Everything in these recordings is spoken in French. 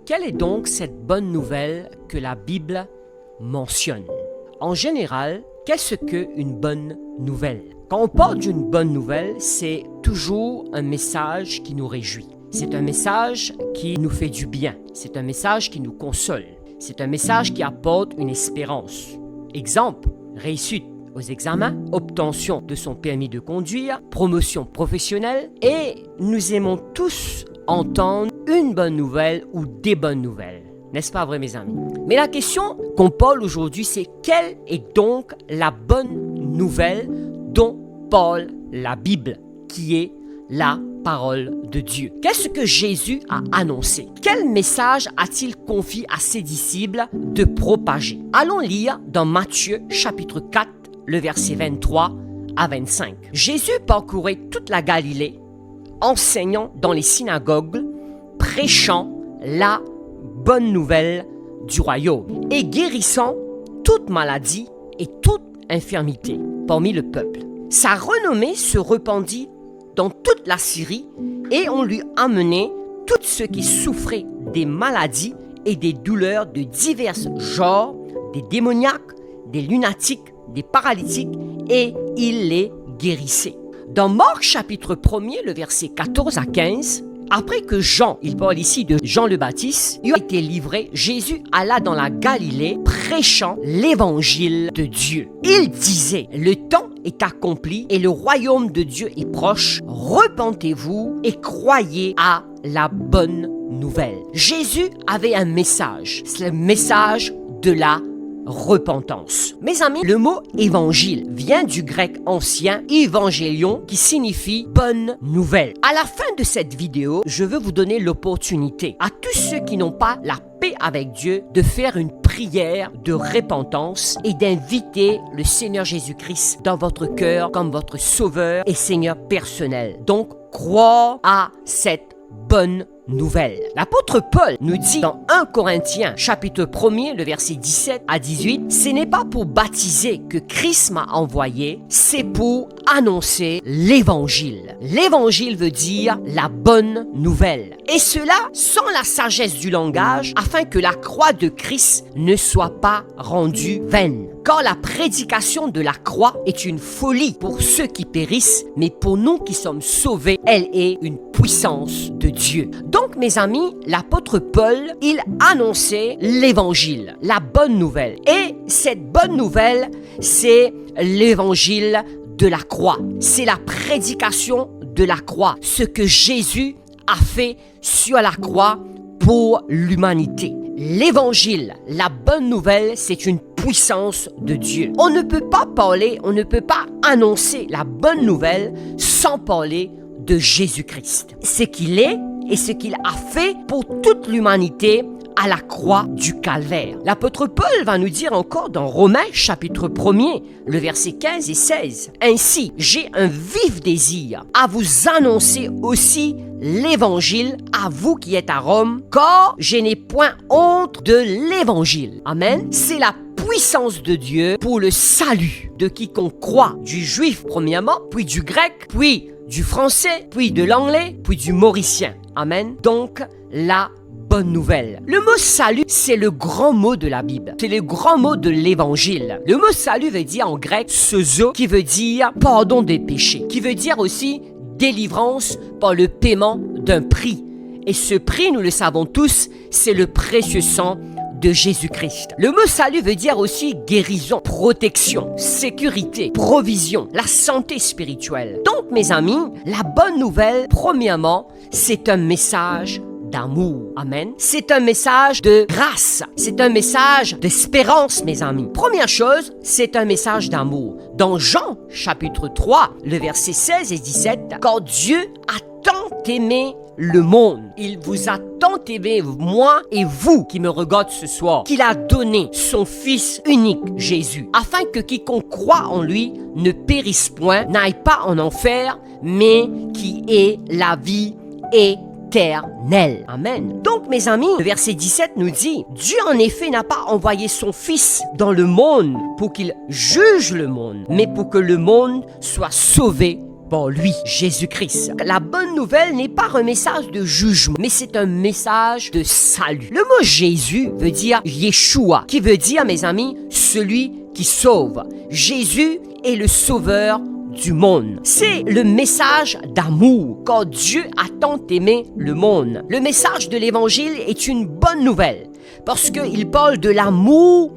quelle est donc cette bonne nouvelle que la Bible mentionne? En général, qu'est-ce qu'une bonne nouvelle? Quand on parle d'une bonne nouvelle, c'est toujours un message qui nous réjouit. C'est un message qui nous fait du bien. C'est un message qui nous console. C'est un message qui apporte une espérance. Exemple, réussite aux examens, obtention de son permis de conduire, promotion professionnelle, et nous aimons tous entendre une bonne nouvelle ou des bonnes nouvelles. N'est-ce pas vrai, mes amis? Mais la question qu'on parle aujourd'hui, c'est quelle est donc la bonne nouvelle dont parle la Bible, qui est la parole de Dieu? Qu'est-ce que Jésus a annoncé? Quel message a-t-il confié à ses disciples de propager? Allons lire dans Matthieu chapitre 4, le verset 23 à 25. Jésus parcourait toute la Galilée, enseignant dans les synagogues, prêchant la bonne nouvelle du royaume et guérissant toute maladie et toute infirmité parmi le peuple. Sa renommée se répandit dans toute la Syrie et on lui amenait tous ceux qui souffraient des maladies et des douleurs de divers genres, des démoniaques, des lunatiques, des paralytiques, et il les guérissait. Dans Marc chapitre 1er, le verset 14 à 15, après que Jean, il parle ici de Jean le Baptiste, il a été livré, Jésus alla dans la Galilée prêchant l'évangile de Dieu. Il disait, le temps est accompli et le royaume de Dieu est proche. Repentez-vous et croyez à la bonne nouvelle. Jésus avait un message, c'est le message de la repentance. Mes amis, le mot évangile vient du grec ancien évangélion qui signifie bonne nouvelle. À la fin de cette vidéo, je veux vous donner l'opportunité à tous ceux qui n'ont pas la paix avec Dieu de faire une prière de repentance et d'inviter le Seigneur Jésus-Christ dans votre cœur comme votre sauveur et Seigneur personnel. Donc, croire à cette bonne nouvelle. L'apôtre Paul nous dit dans 1 Corinthiens chapitre 1er, le verset 17 à 18, ce n'est pas pour baptiser que Christ m'a envoyé, c'est pour annoncer l'évangile. L'évangile veut dire la bonne nouvelle. Et cela sans la sagesse du langage, afin que la croix de Christ ne soit pas rendue vaine. Car la prédication de la croix est une folie pour ceux qui périssent, mais pour nous qui sommes sauvés, elle est une puissance de Dieu. Donc, mes amis, l'apôtre Paul, il annonçait l'évangile, la bonne nouvelle. Et cette bonne nouvelle, c'est l'évangile de la croix. C'est la prédication de la croix. Ce que Jésus a fait sur la croix pour l'humanité. L'évangile, la bonne nouvelle, c'est une puissance de Dieu. On ne peut pas parler, on ne peut pas annoncer la bonne nouvelle sans parler de Jésus-Christ. Ce qu'il est et ce qu'il a fait pour toute l'humanité à la croix du Calvaire. L'apôtre Paul va nous dire encore dans Romains chapitre 1er, le verset 15 et 16. Ainsi, j'ai un vif désir à vous annoncer aussi l'évangile à vous qui êtes à Rome, car je n'ai point honte de l'évangile. Amen. C'est la puissance de Dieu pour le salut de quiconque croit, du juif premièrement, puis du grec, puis du français, puis de l'anglais, puis du mauricien. Amen. Donc, la bonne nouvelle. Le mot salut, c'est le grand mot de la Bible. C'est le grand mot de l'évangile. Le mot salut veut dire en grec sozo, qui veut dire pardon des péchés, qui veut dire aussi délivrance par le paiement d'un prix. Et ce prix, nous le savons tous, c'est le précieux sang de Jésus-Christ. Le mot salut veut dire aussi guérison, protection, sécurité, provision, la santé spirituelle. Donc, mes amis, la bonne nouvelle, premièrement, c'est un message d'amour. Amen. C'est un message de grâce. C'est un message d'espérance, mes amis. Première chose, c'est un message d'amour. Dans Jean, chapitre 3, le verset 16 et 17, « Car Dieu a tant aimé le monde. Il vous a tant aimé, moi et vous qui me regardez ce soir, qu'il a donné son Fils unique, Jésus, afin que quiconque croit en lui ne périsse point, n'aille pas en enfer, mais qui ait la vie éternelle. » Amen. Donc, mes amis, le verset 17 nous dit, « Dieu en effet n'a pas envoyé son Fils dans le monde pour qu'il juge le monde, mais pour que le monde soit sauvé par lui, Jésus-Christ. La bonne nouvelle n'est pas un message de jugement, mais c'est un message de salut. Le mot Jésus veut dire Yeshua, qui veut dire, mes amis, celui qui sauve. Jésus est le sauveur du monde. C'est le message d'amour, car Dieu a tant aimé le monde. Le message de l'Évangile est une bonne nouvelle, parce qu'il parle de l'amour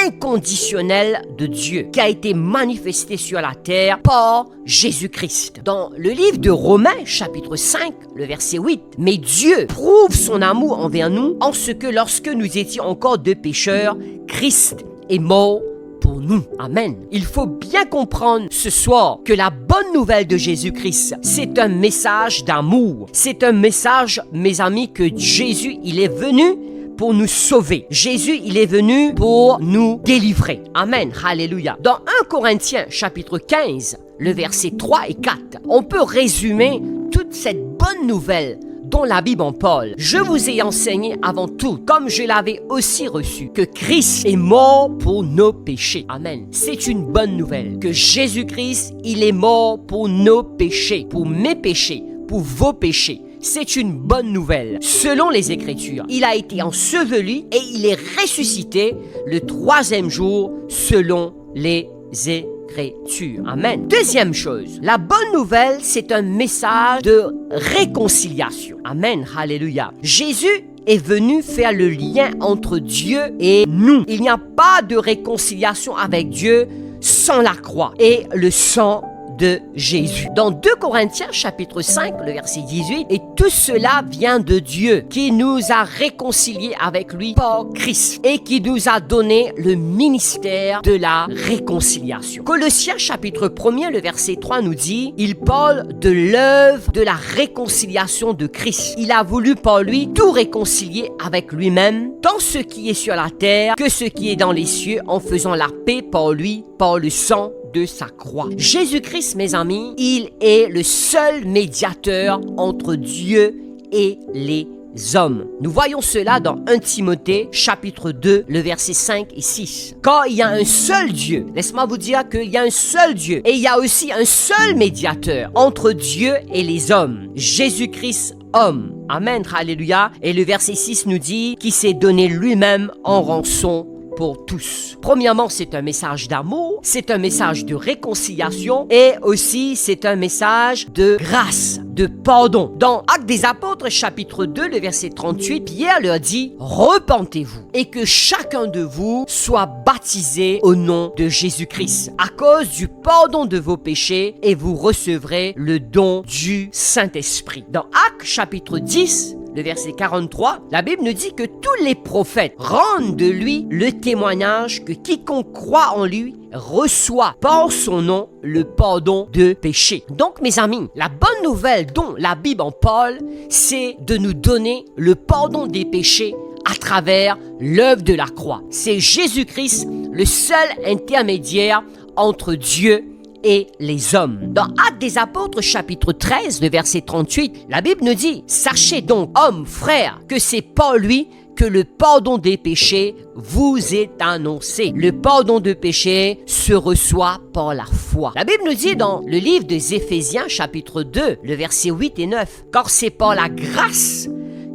inconditionnel de Dieu qui a été manifesté sur la terre par Jésus-Christ. Dans le livre de Romains, chapitre 5, le verset 8, « Mais Dieu prouve son amour envers nous en ce que lorsque nous étions encore de pécheurs, Christ est mort pour nous. » Amen. Il faut bien comprendre ce soir que la bonne nouvelle de Jésus-Christ, c'est un message d'amour. C'est un message, mes amis, que Jésus, il est venu pour nous sauver. Jésus, il est venu pour nous délivrer. Amen. Alléluia. Dans 1 Corinthiens, chapitre 15, le verset 3 et 4, on peut résumer toute cette bonne nouvelle dont la Bible en parle. Je vous ai enseigné avant tout, comme je l'avais aussi reçu, que Christ est mort pour nos péchés. Amen. C'est une bonne nouvelle. Que Jésus-Christ, il est mort pour nos péchés, pour mes péchés, pour vos péchés. C'est une bonne nouvelle. Selon les Écritures, il a été enseveli et il est ressuscité le 3e jour selon les Écritures. Amen. Deuxième chose, la bonne nouvelle, c'est un message de réconciliation. Amen. Alléluia. Jésus est venu faire le lien entre Dieu et nous. Il n'y a pas de réconciliation avec Dieu sans la croix et le sang de Jésus. Dans 2 Corinthiens chapitre 5, le verset 18, « Et tout cela vient de Dieu, qui nous a réconciliés avec lui par Christ et qui nous a donné le ministère de la réconciliation. » Colossiens chapitre 1er, le verset 3 nous dit, il parle de l'œuvre de la réconciliation de Christ. Il a voulu par lui tout réconcilier avec lui-même, tant ce qui est sur la terre que ce qui est dans les cieux, en faisant la paix par lui, par le sang de sa croix. Jésus-Christ, mes amis, il est le seul médiateur entre Dieu et les hommes. Nous voyons cela dans 1 Timothée, chapitre 2, le verset 5 et 6. Car il y a un seul Dieu, laisse-moi vous dire qu'il y a un seul Dieu, et il y a aussi un seul médiateur entre Dieu et les hommes, Jésus-Christ, homme. Amen, alléluia. Et le verset 6 nous dit qu'il s'est donné lui-même en rançon pour tous. Premièrement, c'est un message d'amour, c'est un message de réconciliation et aussi c'est un message de grâce, de pardon. Dans Actes des Apôtres, chapitre 2, le verset 38, Pierre leur dit « Repentez-vous et que chacun de vous soit baptisé au nom de Jésus-Christ à cause du pardon de vos péchés et vous recevrez le don du Saint-Esprit. » Dans Actes, chapitre 10, le verset 43, la Bible nous dit que tous les prophètes rendent de lui le témoignage que quiconque croit en lui reçoit par son nom le pardon de péché. Donc, mes amis, la bonne nouvelle dont la Bible en parle, c'est de nous donner le pardon des péchés à travers l'œuvre de la croix. C'est Jésus-Christ, le seul intermédiaire entre Dieu et les hommes. Dans Actes des Apôtres, chapitre 13, le verset 38, la Bible nous dit « Sachez donc, hommes, frères, que c'est par lui que le pardon des péchés vous est annoncé. Le pardon de péché se reçoit par la foi. » La Bible nous dit dans le livre des Éphésiens, chapitre 2, le verset 8 et 9, « Car c'est par la grâce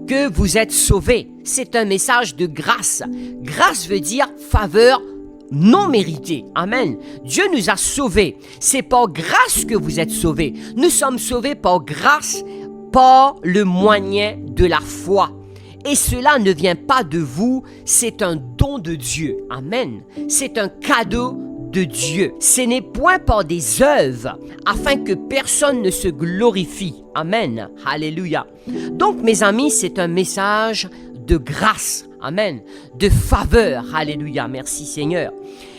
que vous êtes sauvés. » C'est un message de grâce. Grâce veut dire faveur non mérité. Amen. Dieu nous a sauvés. C'est par grâce que vous êtes sauvés. Nous sommes sauvés par grâce, par le moyen de la foi. Et cela ne vient pas de vous, c'est un don de Dieu. Amen. C'est un cadeau de Dieu. Ce n'est point par des œuvres, afin que personne ne se glorifie. Amen. Alléluia. Donc, mes amis, c'est un message de grâce. Amen. De faveur. Alléluia. Merci Seigneur.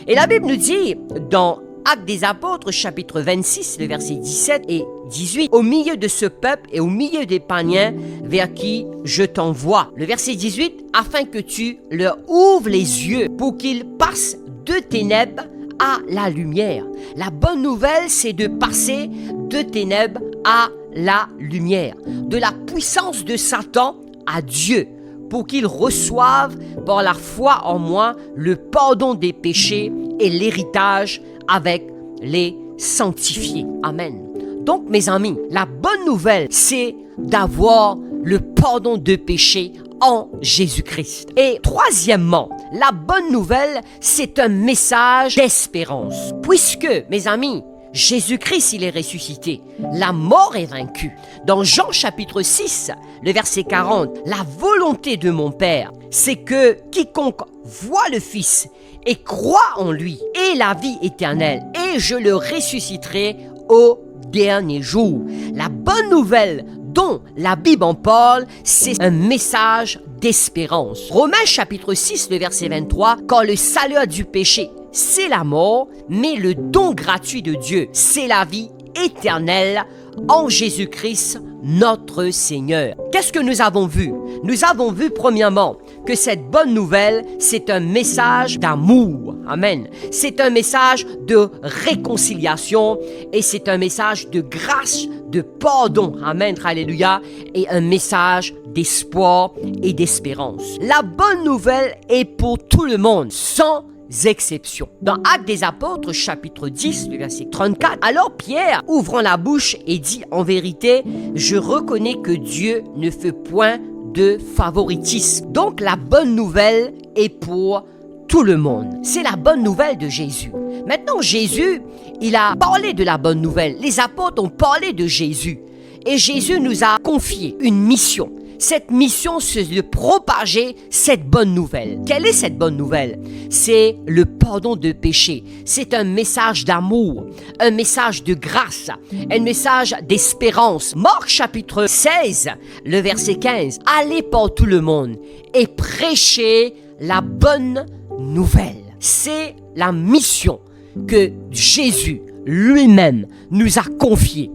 Et la Bible nous dit dans Actes des Apôtres, chapitre 26, le verset 17 et 18, « Au milieu de ce peuple et au milieu des païens vers qui je t'envoie. » Le verset 18, « Afin que tu leur ouvres les yeux pour qu'ils passent de ténèbres à la lumière. » La bonne nouvelle, c'est de passer de ténèbres à la lumière, de la puissance de Satan à Dieu, pour qu'ils reçoivent par la foi en moi le pardon des péchés et l'héritage avec les sanctifiés. Amen. Donc, mes amis, la bonne nouvelle, c'est d'avoir le pardon de péché en Jésus-Christ. Et troisièmement, la bonne nouvelle, c'est un message d'espérance. Puisque, mes amis, Jésus-Christ, il est ressuscité. La mort est vaincue. Dans Jean chapitre 6, le verset 40, la volonté de mon Père, c'est que quiconque voit le Fils et croit en lui ait la vie éternelle, et je le ressusciterai au dernier jour. La bonne nouvelle dont la Bible en parle, c'est un message d'espérance. Romains chapitre 6, le verset 23, car le salaire du péché, c'est la mort, mais le don gratuit de Dieu, c'est la vie éternelle en Jésus-Christ, notre Seigneur. Qu'est-ce que nous avons vu? Nous avons vu premièrement que cette bonne nouvelle, c'est un message d'amour. Amen. C'est un message de réconciliation et c'est un message de grâce, de pardon. Amen. Alléluia. Et un message d'espoir et d'espérance. La bonne nouvelle est pour tout le monde, sans exception. Dans Actes des Apôtres, chapitre 10, le verset 34, alors Pierre, ouvrant la bouche, et dit, en vérité, je reconnais que Dieu ne fait point de favoritisme. Donc la bonne nouvelle est pour tout le monde. C'est la bonne nouvelle de Jésus. Maintenant, Jésus, il a parlé de la bonne nouvelle. Les apôtres ont parlé de Jésus. Et Jésus nous a confié une mission. Cette mission, c'est de propager cette bonne nouvelle. Quelle est cette bonne nouvelle? C'est le pardon de péché. C'est un message d'amour, un message de grâce, un message d'espérance. Marc chapitre 16, le verset 15. Allez par tout le monde et prêchez la bonne nouvelle. C'est la mission que Jésus lui-même nous a confiée.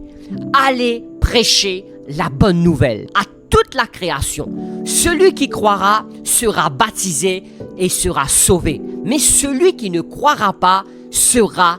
Allez prêcher la bonne nouvelle à toute la création. Celui qui croira sera baptisé et sera sauvé. Mais celui qui ne croira pas sera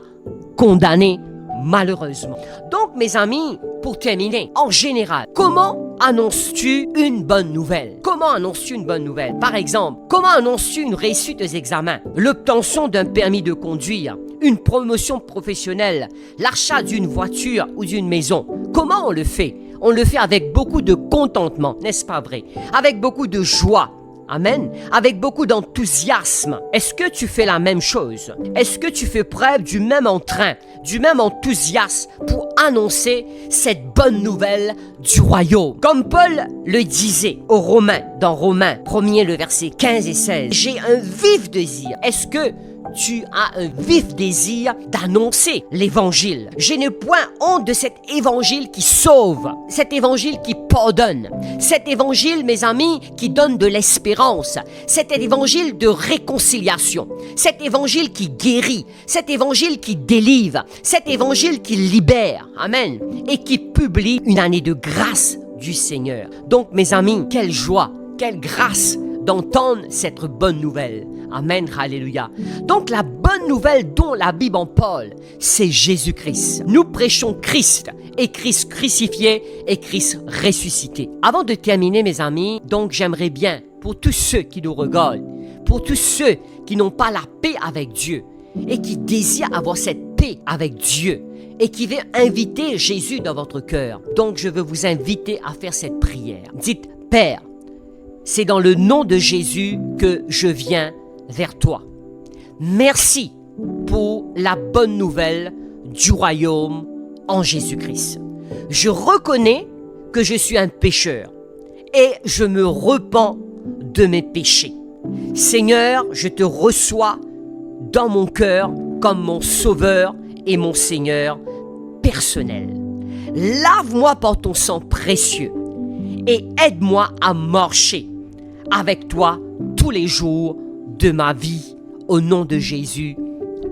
condamné, malheureusement. Donc, mes amis, pour terminer, en général, comment annonces-tu une bonne nouvelle? Comment annonces-tu une bonne nouvelle? Par exemple, comment annonces-tu une réussite aux examens? L'obtention d'un permis de conduire, une promotion professionnelle, l'achat d'une voiture ou d'une maison. Comment on le fait? On le fait avec beaucoup de contentement, n'est-ce pas vrai? Avec beaucoup de joie. Amen. Avec beaucoup d'enthousiasme. Est-ce que tu fais la même chose? Est-ce que tu fais preuve du même entrain, du même enthousiasme pour annoncer cette bonne nouvelle du royaume? Comme Paul le disait aux Romains, dans Romains 1er, le verset 15 et 16. J'ai un vif désir. Est-ce que tu as un vif désir d'annoncer l'évangile? Je n'ai point honte de cet évangile qui sauve, cet évangile qui pardonne, cet évangile, mes amis, qui donne de l'espérance, cet évangile de réconciliation, cet évangile qui guérit, cet évangile qui délivre, cet évangile qui libère, amen, et qui publie une année de grâce du Seigneur. Donc, mes amis, quelle joie, quelle grâce d'entendre cette bonne nouvelle. Amen, alléluia. Donc la bonne nouvelle dont la Bible en parle, c'est Jésus-Christ. Nous prêchons Christ et Christ crucifié et Christ ressuscité. Avant de terminer, mes amis, donc j'aimerais bien, pour tous ceux qui nous regardent, pour tous ceux qui n'ont pas la paix avec Dieu et qui désirent avoir cette paix avec Dieu et qui veulent inviter Jésus dans votre cœur. Donc je veux vous inviter à faire cette prière. Dites, Père, c'est dans le nom de Jésus que je viens vers toi. Merci pour la bonne nouvelle du royaume en Jésus-Christ. Je reconnais que je suis un pécheur et je me repens de mes péchés. Seigneur, je te reçois dans mon cœur comme mon sauveur et mon Seigneur personnel. Lave-moi par ton sang précieux et aide-moi à marcher avec toi tous les jours de ma vie, au nom de Jésus.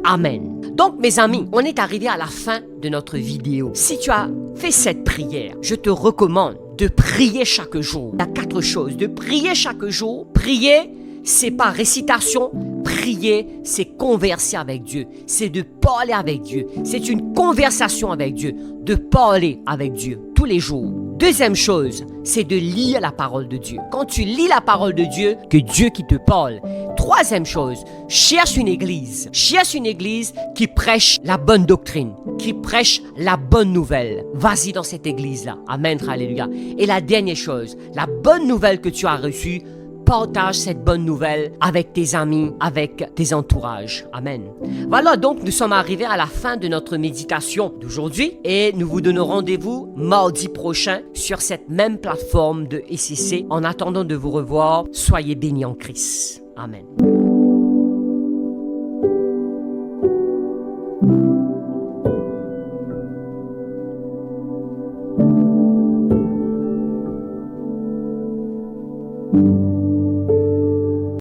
Amen. Donc, mes amis, on est arrivé à la fin de notre vidéo. Si tu as fait cette prière, je te recommande de prier chaque jour. Il y a 4 choses. De prier chaque jour. Prier, c'est pas récitation. Prier, c'est converser avec Dieu. C'est de parler avec Dieu. C'est une conversation avec Dieu. De parler avec Dieu tous les jours. Deuxième chose, c'est de lire la parole de Dieu. Quand tu lis la parole de Dieu, que Dieu qui te parle. Troisième chose, cherche une église. Cherche une église qui prêche la bonne doctrine, qui prêche la bonne nouvelle. Vas-y dans cette église-là. Amen, alléluia. Et la dernière chose, la bonne nouvelle que tu as reçue, partage cette bonne nouvelle avec tes amis, avec tes entourages. Amen. Voilà, donc nous sommes arrivés à la fin de notre méditation d'aujourd'hui et nous vous donnons rendez-vous mardi prochain sur cette même plateforme de ECC. En attendant de vous revoir, soyez bénis en Christ. Amen.